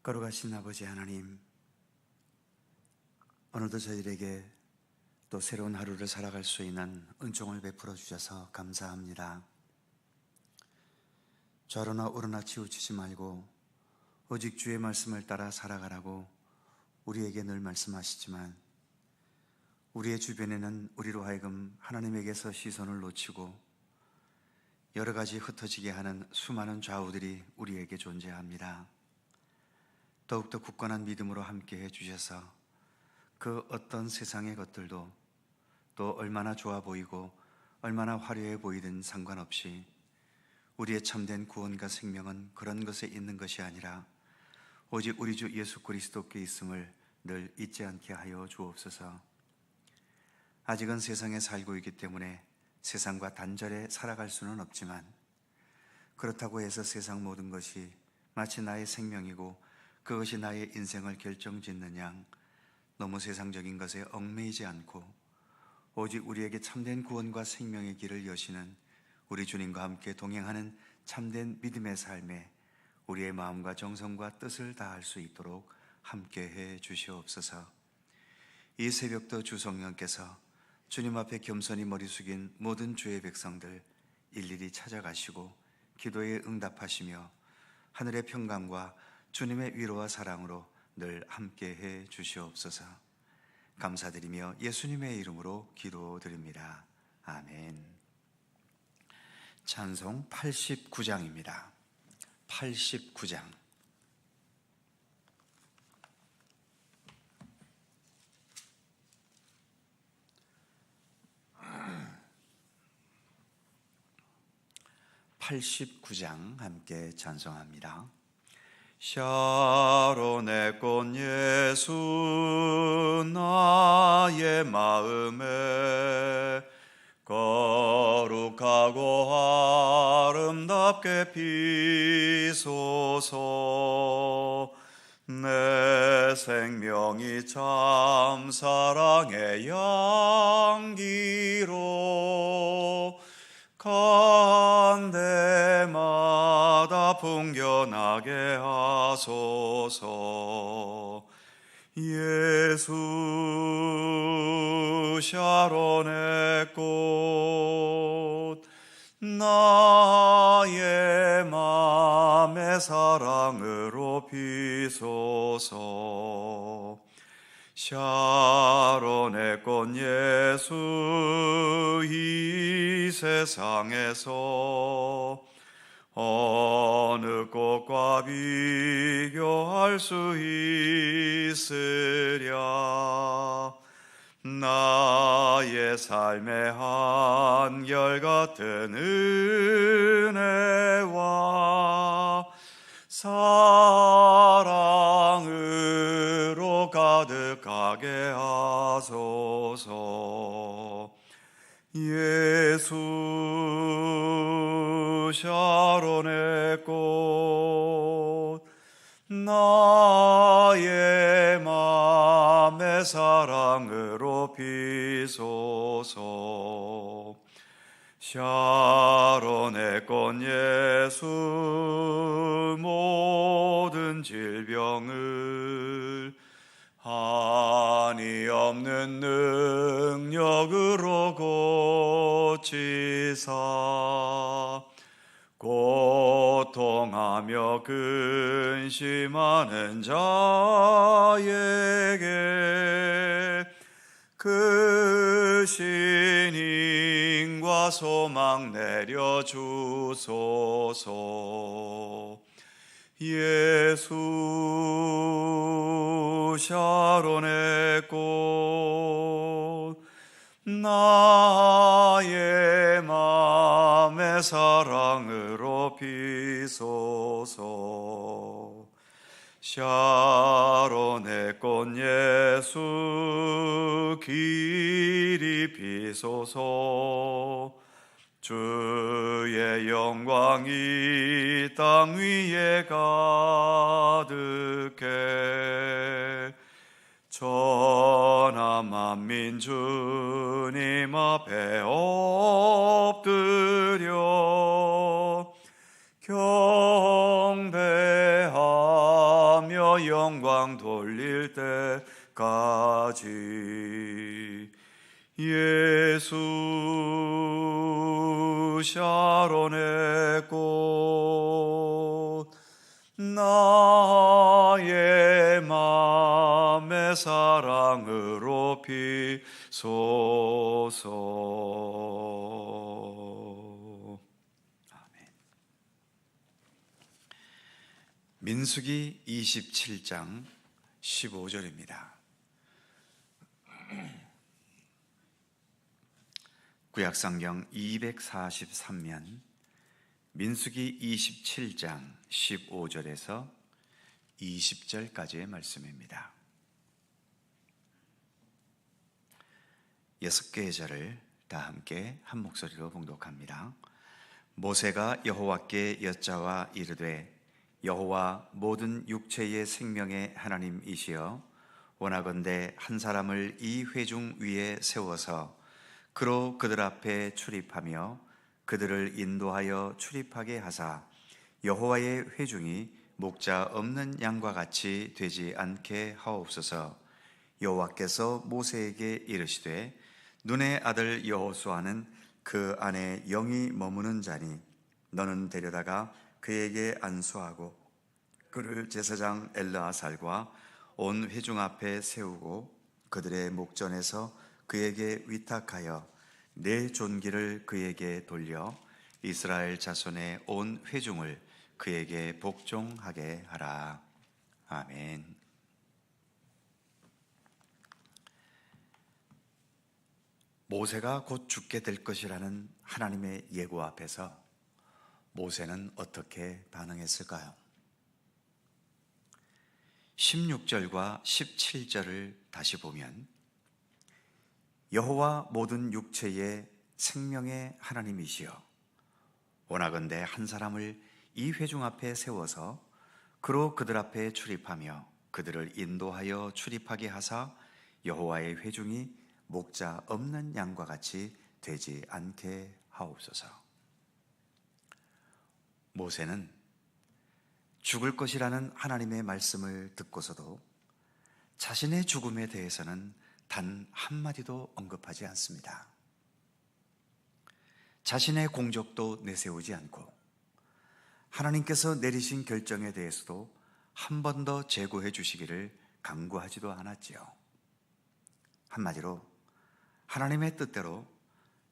거룩하신 아버지 하나님, 오늘도 저희에게 또 새로운 하루를 살아갈 수 있는 은총을 베풀어 주셔서 감사합니다. 좌로나 우로나 치우치지 말고 오직 주의 말씀을 따라 살아가라고 우리에게 늘 말씀하시지만, 우리의 주변에는 우리로 하여금 하나님에게서 시선을 놓치고 여러 가지 흩어지게 하는 수많은 좌우들이 우리에게 존재합니다. 더욱더 굳건한 믿음으로 함께 해주셔서 그 어떤 세상의 것들도 또 얼마나 좋아 보이고 얼마나 화려해 보이든 상관없이 우리의 참된 구원과 생명은 그런 것에 있는 것이 아니라 오직 우리 주 예수 그리스도께 있음을 늘 잊지 않게 하여 주옵소서. 아직은 세상에 살고 있기 때문에 세상과 단절해 살아갈 수는 없지만, 그렇다고 해서 세상 모든 것이 마치 나의 생명이고 그것이 나의 인생을 결정짓는 양 너무 세상적인 것에 얽매이지 않고 오직 우리에게 참된 구원과 생명의 길을 여시는 우리 주님과 함께 동행하는 참된 믿음의 삶에 우리의 마음과 정성과 뜻을 다할 수 있도록 함께해 주시옵소서. 이 새벽도 주 성령께서 주님 앞에 겸손히 머리 숙인 모든 주의 백성들 일일이 찾아가시고 기도에 응답하시며 하늘의 평강과 주님의 위로와 사랑으로 늘 함께해 주시옵소서. 감사드리며 예수님의 이름으로 기도드립니다. 아멘. 찬송 89장입니다. 89장. 함께 찬송합니다. 샤론의 꽃 예수 나의 마음에 거룩하고 아름답게 피소서. 내 생명이 참 사랑의 향기로 간데마다 풍겨나게 하소서. 예수 샤론의 꽃 나의 맘의 사랑으로 피소서. 샤론의 꽃 예수 이 세상에서 어느 꽃과 비교할 수 있으랴. 나의 삶의 한결같은 은혜와 사랑으로 가득하게 하소서. 예수 샤론의 꽃 나의 맘의 사랑으로 피소서. 샤론의 꽃 예수 모든 질병을 한이 없는 능력으로 고치사 고통하며 근심하는 자에게 그 신임과 소망 내려주소서. 예수 샤론의 꽃 나의 맘의 사랑으로 피소서. 샤론의 꽃 예수 길이 피소서. 주의 영광이 땅 위에 가득해 천하 만민 주님 앞에 엎드려 경배하며 영광 돌릴 때까지. 예수 샤론의 꽃, 나의 맘의 사랑으로 피소서. 아멘. 민수기 27장 15절입니다. 구약성경 243면 민수기 27장 15절에서 20절까지의 말씀입니다. 6개의 절을 다 함께 한 목소리로 봉독합니다. 모세가 여호와께 여짜와 이르되 여호와 모든 육체의 생명의 하나님이시여 원하건대 한 사람을 이 회중 위에 세워서 그로 그들 앞에 출입하며 그들을 인도하여 출입하게 하사 여호와의 회중이 목자 없는 양과 같이 되지 않게 하옵소서. 여호와께서 모세에게 이르시되 눈의 아들 여호수아는 그 안에 영이 머무는 자니 너는 데려다가 그에게 안수하고 그를 제사장 엘르아살과 온 회중 앞에 세우고 그들의 목전에서 그에게 위탁하여 내 존귀를 그에게 돌려 이스라엘 자손의 온 회중을 그에게 복종하게 하라. 아멘. 모세가 곧 죽게 될 것이라는 하나님의 예고 앞에서 모세는 어떻게 반응했을까요? 16절과 17절을 다시 보면 여호와 모든 육체의 생명의 하나님이시여 원하건대 한 사람을 이 회중 앞에 세워서 그로 그들 앞에 출입하며 그들을 인도하여 출입하게 하사 여호와의 회중이 목자 없는 양과 같이 되지 않게 하옵소서. 모세는 죽을 것이라는 하나님의 말씀을 듣고서도 자신의 죽음에 대해서는 단 한마디도 언급하지 않습니다. 자신의 공적도 내세우지 않고 하나님께서 내리신 결정에 대해서도 한 번 더 재고해 주시기를 간구하지도 않았지요. 한마디로 하나님의 뜻대로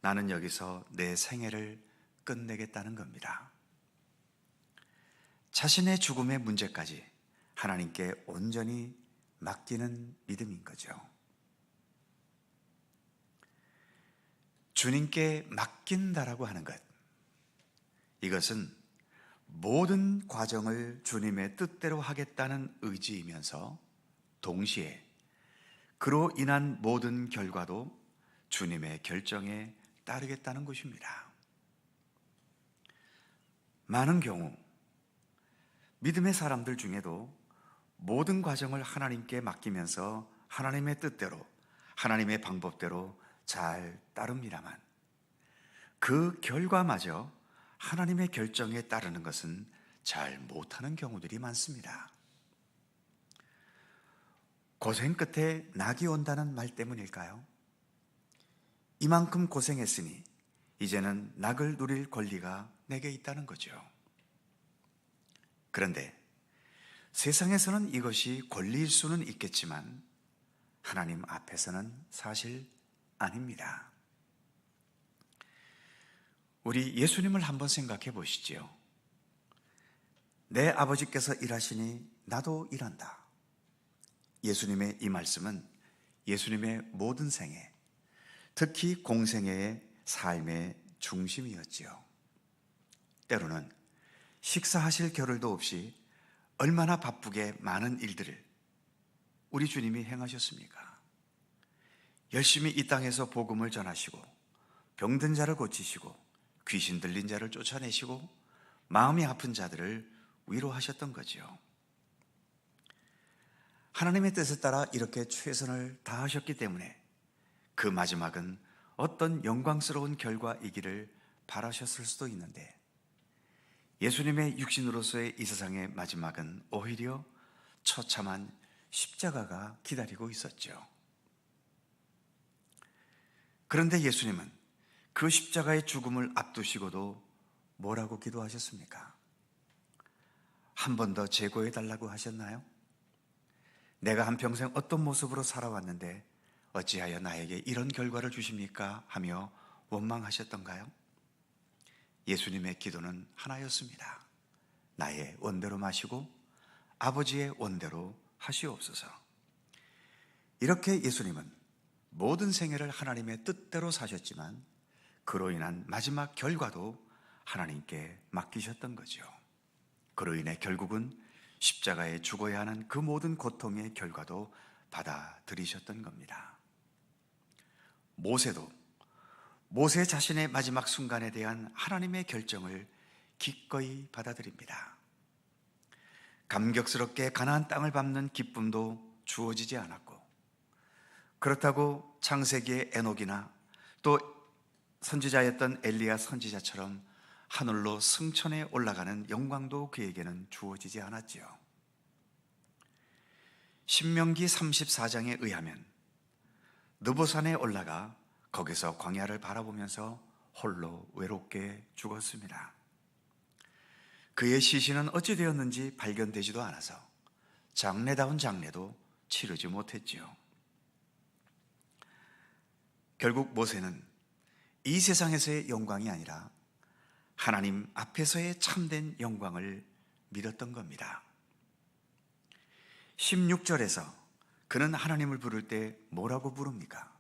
나는 여기서 내 생애를 끝내겠다는 겁니다. 자신의 죽음의 문제까지 하나님께 온전히 맡기는 믿음인 거죠. 주님께 맡긴다라고 하는 것, 이것은 모든 과정을 주님의 뜻대로 하겠다는 의지이면서 동시에 그로 인한 모든 결과도 주님의 결정에 따르겠다는 것입니다. 많은 경우 믿음의 사람들 중에도 모든 과정을 하나님께 맡기면서 하나님의 뜻대로, 하나님의 방법대로 잘 따릅니다만 그 결과마저 하나님의 결정에 따르는 것은 잘 못하는 경우들이 많습니다. 고생 끝에 낙이 온다는 말 때문일까요? 이만큼 고생했으니 이제는 낙을 누릴 권리가 내게 있다는 거죠. 그런데 세상에서는 이것이 권리일 수는 있겠지만 하나님 앞에서는 사실 아닙니다. 우리 예수님을 한번 생각해 보시지요. 내 아버지께서 일하시니 나도 일한다. 예수님의 이 말씀은 예수님의 모든 생애, 특히 공생애의 삶의 중심이었지요. 때로는 식사하실 겨를도 없이 얼마나 바쁘게 많은 일들을 우리 주님이 행하셨습니까? 열심히 이 땅에서 복음을 전하시고 병든 자를 고치시고 귀신 들린 자를 쫓아내시고 마음이 아픈 자들을 위로하셨던 거죠. 하나님의 뜻에 따라 이렇게 최선을 다하셨기 때문에 그 마지막은 어떤 영광스러운 결과이기를 바라셨을 수도 있는데 예수님의 육신으로서의 이 세상의 마지막은 오히려 처참한 십자가가 기다리고 있었죠. 그런데 예수님은 그 십자가의 죽음을 앞두시고도 뭐라고 기도하셨습니까? 한 번 더 재고해 달라고 하셨나요? 내가 한평생 어떤 모습으로 살아왔는데 어찌하여 나에게 이런 결과를 주십니까? 하며 원망하셨던가요? 예수님의 기도는 하나였습니다. 나의 원대로 마시고 아버지의 원대로 하시옵소서. 이렇게 예수님은 모든 생애를 하나님의 뜻대로 사셨지만 그로 인한 마지막 결과도 하나님께 맡기셨던 거죠. 그로 인해 결국은 십자가에 죽어야 하는 그 모든 고통의 결과도 받아들이셨던 겁니다. 모세 자신의 마지막 순간에 대한 하나님의 결정을 기꺼이 받아들입니다. 감격스럽게 가나안 땅을 밟는 기쁨도 주어지지 않았고, 그렇다고 창세기의 에녹이나 또 선지자였던 엘리야 선지자처럼 하늘로 승천해 올라가는 영광도 그에게는 주어지지 않았지요. 신명기 34장에 의하면 느보산에 올라가 거기서 광야를 바라보면서 홀로 외롭게 죽었습니다. 그의 시신은 어찌 되었는지 발견되지도 않아서 장례다운 장례도 치르지 못했지요. 결국 모세는 이 세상에서의 영광이 아니라 하나님 앞에서의 참된 영광을 믿었던 겁니다. 16절에서 그는 하나님을 부를 때 뭐라고 부릅니까?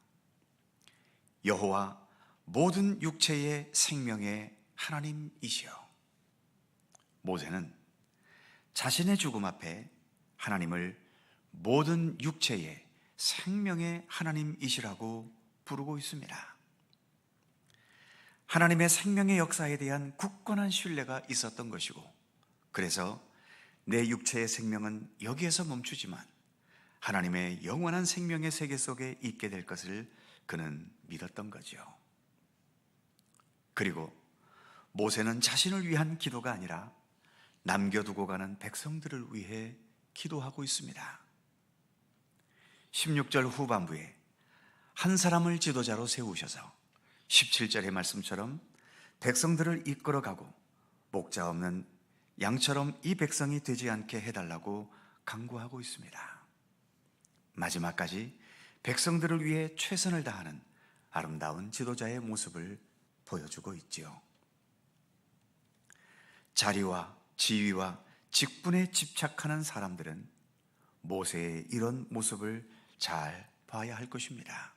여호와 모든 육체의 생명의 하나님이시여. 모세는 자신의 죽음 앞에 하나님을 모든 육체의 생명의 하나님이시라고 부르고 있습니다. 하나님의 생명의 역사에 대한 굳건한 신뢰가 있었던 것이고, 그래서 내 육체의 생명은 여기에서 멈추지만 하나님의 영원한 생명의 세계 속에 있게 될 것을 그는 믿었던 거죠. 그리고 모세는 자신을 위한 기도가 아니라 남겨두고 가는 백성들을 위해 기도하고 있습니다. 16절 후반부에 한 사람을 지도자로 세우셔서 17절의 말씀처럼 백성들을 이끌어가고 목자 없는 양처럼 이 백성이 되지 않게 해달라고 간구하고 있습니다. 마지막까지 백성들을 위해 최선을 다하는 아름다운 지도자의 모습을 보여주고 있지요. 자리와 지위와 직분에 집착하는 사람들은 모세의 이런 모습을 잘 봐야 할 것입니다.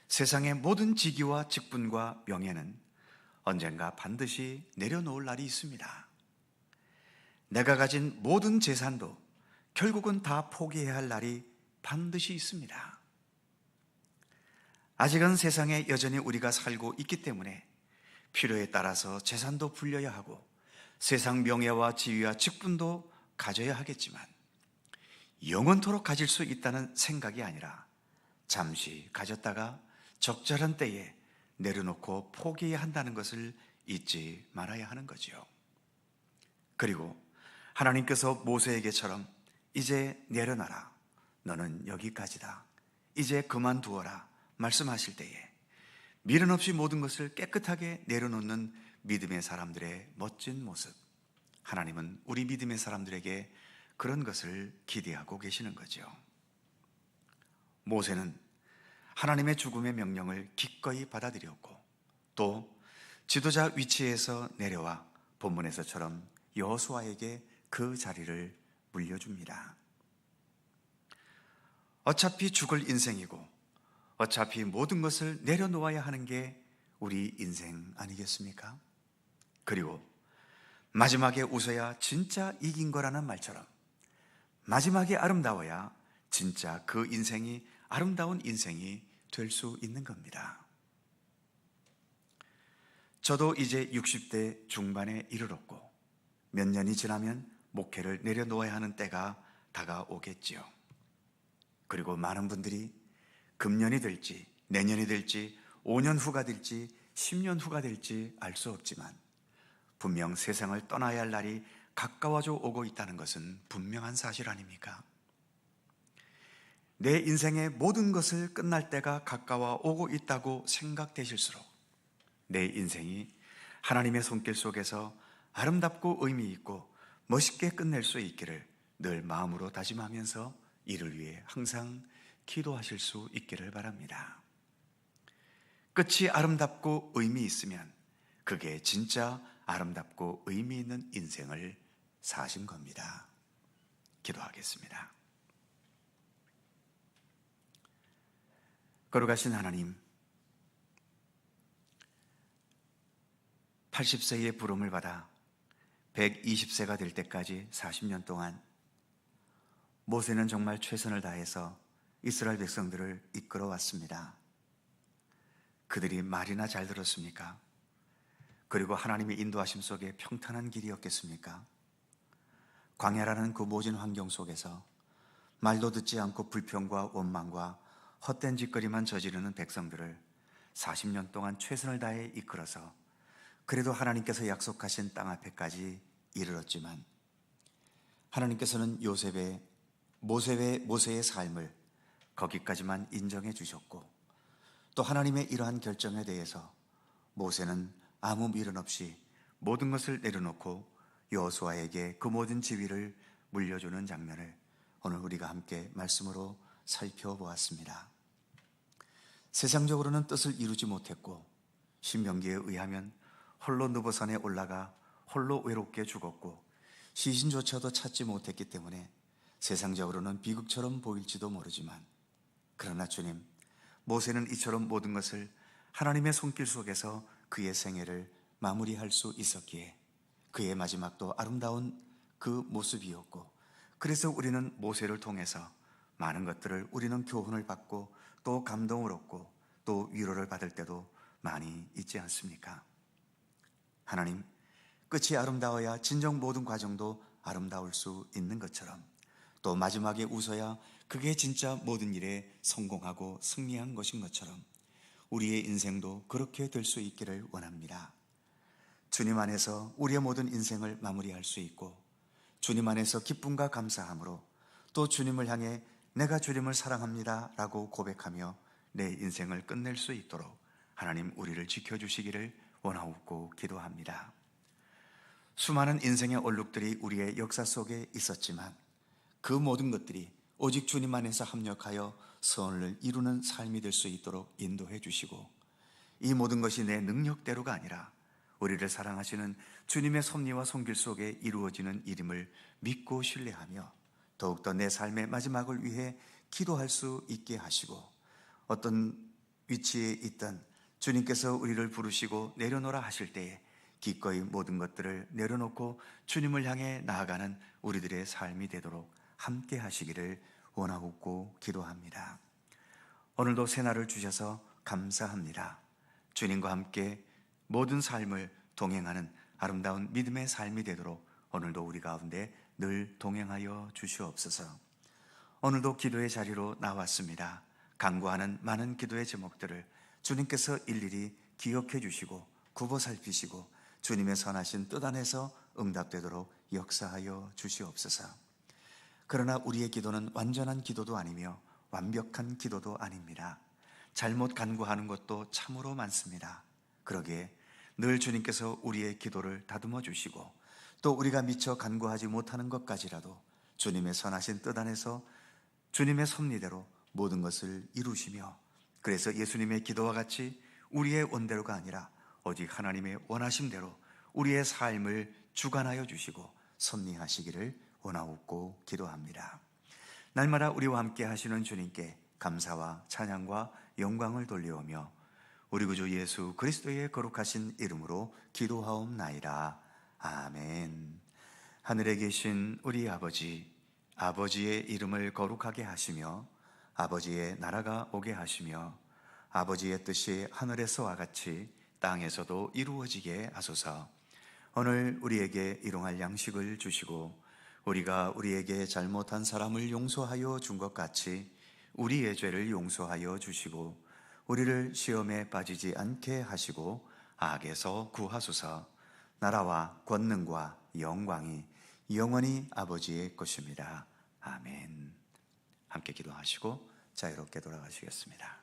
세상의 모든 직위와 직분과 명예는 언젠가 반드시 내려놓을 날이 있습니다. 내가 가진 모든 재산도 결국은 다 포기해야 할 날이 반드시 있습니다. 아직은 세상에 여전히 우리가 살고 있기 때문에 필요에 따라서 재산도 불려야 하고 세상 명예와 지위와 직분도 가져야 하겠지만 영원토록 가질 수 있다는 생각이 아니라 잠시 가졌다가 적절한 때에 내려놓고 포기해야 한다는 것을 잊지 말아야 하는 거지요. 그리고 하나님께서 모세에게처럼 이제 내려놔라, 너는 여기까지다, 이제 그만두어라 말씀하실 때에 미련 없이 모든 것을 깨끗하게 내려놓는 믿음의 사람들의 멋진 모습, 하나님은 우리 믿음의 사람들에게 그런 것을 기대하고 계시는 거죠. 모세는 하나님의 죽음의 명령을 기꺼이 받아들였고 또 지도자 위치에서 내려와 본문에서처럼 여호수아에게 그 자리를 물려줍니다. 어차피 죽을 인생이고 어차피 모든 것을 내려놓아야 하는 게 우리 인생 아니겠습니까? 그리고 마지막에 웃어야 진짜 이긴 거라는 말처럼 마지막에 아름다워야 진짜 그 인생이 아름다운 인생이 될 수 있는 겁니다. 저도 이제 60대 중반에 이르렀고 몇 년이 지나면 목회를 내려놓아야 하는 때가 다가오겠지요. 그리고 많은 분들이 금년이 될지 내년이 될지 5년 후가 될지 10년 후가 될지 알 수 없지만 분명 세상을 떠나야 할 날이 가까워져 오고 있다는 것은 분명한 사실 아닙니까? 내 인생의 모든 것을 끝날 때가 가까워 오고 있다고 생각되실수록 내 인생이 하나님의 손길 속에서 아름답고 의미 있고 멋있게 끝낼 수 있기를 늘 마음으로 다짐하면서 이를 위해 항상 기도하실 수 있기를 바랍니다. 끝이 아름답고 의미 있으면 그게 진짜 아름답고 의미 있는 인생을 사신 겁니다. 기도하겠습니다. 거룩하신 하나님, 80세의 부름을 받아 120세가 될 때까지 40년 동안 모세는 정말 최선을 다해서 이스라엘 백성들을 이끌어 왔습니다. 그들이 말이나 잘 들었습니까? 그리고 하나님의 인도하심 속에 평탄한 길이었겠습니까? 광야라는 그 모진 환경 속에서 말도 듣지 않고 불평과 원망과 헛된 짓거리만 저지르는 백성들을 40년 동안 최선을 다해 이끌어서 그래도 하나님께서 약속하신 땅 앞에까지 이르렀지만 하나님께서는 모세의 삶을 거기까지만 인정해 주셨고 또 하나님의 이러한 결정에 대해서 모세는 아무 미련 없이 모든 것을 내려놓고 여호수아에게 그 모든 지위를 물려주는 장면을 오늘 우리가 함께 말씀으로 살펴보았습니다. 세상적으로는 뜻을 이루지 못했고 신명기에 의하면 홀로 느보산에 올라가 홀로 외롭게 죽었고 시신조차도 찾지 못했기 때문에 세상적으로는 비극처럼 보일지도 모르지만 그러나 주님, 모세는 이처럼 모든 것을 하나님의 손길 속에서 그의 생애를 마무리할 수 있었기에 그의 마지막도 아름다운 그 모습이었고 그래서 우리는 모세를 통해서 많은 것들을 우리는 교훈을 받고 또 감동을 얻고 또 위로를 받을 때도 많이 있지 않습니까? 하나님, 끝이 아름다워야 진정 모든 과정도 아름다울 수 있는 것처럼 또 마지막에 웃어야 그게 진짜 모든 일에 성공하고 승리한 것인 것처럼 우리의 인생도 그렇게 될 수 있기를 원합니다. 주님 안에서 우리의 모든 인생을 마무리할 수 있고 주님 안에서 기쁨과 감사함으로 또 주님을 향해 내가 주님을 사랑합니다 라고 고백하며 내 인생을 끝낼 수 있도록 하나님 우리를 지켜주시기를 원하옵고 기도합니다. 수많은 인생의 얼룩들이 우리의 역사 속에 있었지만 그 모든 것들이 오직 주님 안에서 합력하여 선을 이루는 삶이 될 수 있도록 인도해 주시고 이 모든 것이 내 능력대로가 아니라 우리를 사랑하시는 주님의 섭리와 손길 속에 이루어지는 일임을 믿고 신뢰하며 더욱더 내 삶의 마지막을 위해 기도할 수 있게 하시고 어떤 위치에 있든 주님께서 우리를 부르시고 내려놓으라 하실 때에 기꺼이 모든 것들을 내려놓고 주님을 향해 나아가는 우리들의 삶이 되도록 함께 하시기를 원하옵고 기도합니다. 오늘도 새날을 주셔서 감사합니다. 주님과 함께 모든 삶을 동행하는 아름다운 믿음의 삶이 되도록 오늘도 우리 가운데 늘 동행하여 주시옵소서. 오늘도 기도의 자리로 나왔습니다. 간구하는 많은 기도의 제목들을 주님께서 일일이 기억해 주시고 굽어 살피시고 주님의 선하신 뜻 안에서 응답되도록 역사하여 주시옵소서. 그러나 우리의 기도는 완전한 기도도 아니며 완벽한 기도도 아닙니다. 잘못 간구하는 것도 참으로 많습니다. 그러기에 늘 주님께서 우리의 기도를 다듬어 주시고 또 우리가 미처 간구하지 못하는 것까지라도 주님의 선하신 뜻 안에서 주님의 섭리대로 모든 것을 이루시며 그래서 예수님의 기도와 같이 우리의 원대로가 아니라 오직 하나님의 원하심대로 우리의 삶을 주관하여 주시고 섭리하시기를 원하옵고 기도합니다. 날마다 우리와 함께 하시는 주님께 감사와 찬양과 영광을 돌려오며 우리 구주 예수 그리스도의 거룩하신 이름으로 기도하옵나이다. 아멘. 하늘에 계신 우리 아버지, 아버지의 이름을 거룩하게 하시며 아버지의 나라가 오게 하시며 아버지의 뜻이 하늘에서와 같이 땅에서도 이루어지게 하소서. 오늘 우리에게 일용할 양식을 주시고 우리가 우리에게 잘못한 사람을 용서하여 준 것 같이 우리의 죄를 용서하여 주시고 우리를 시험에 빠지지 않게 하시고 악에서 구하소서. 나라와 권능과 영광이 영원히 아버지의 것입니다. 아멘. 함께 기도하시고 자유롭게 돌아가시겠습니다.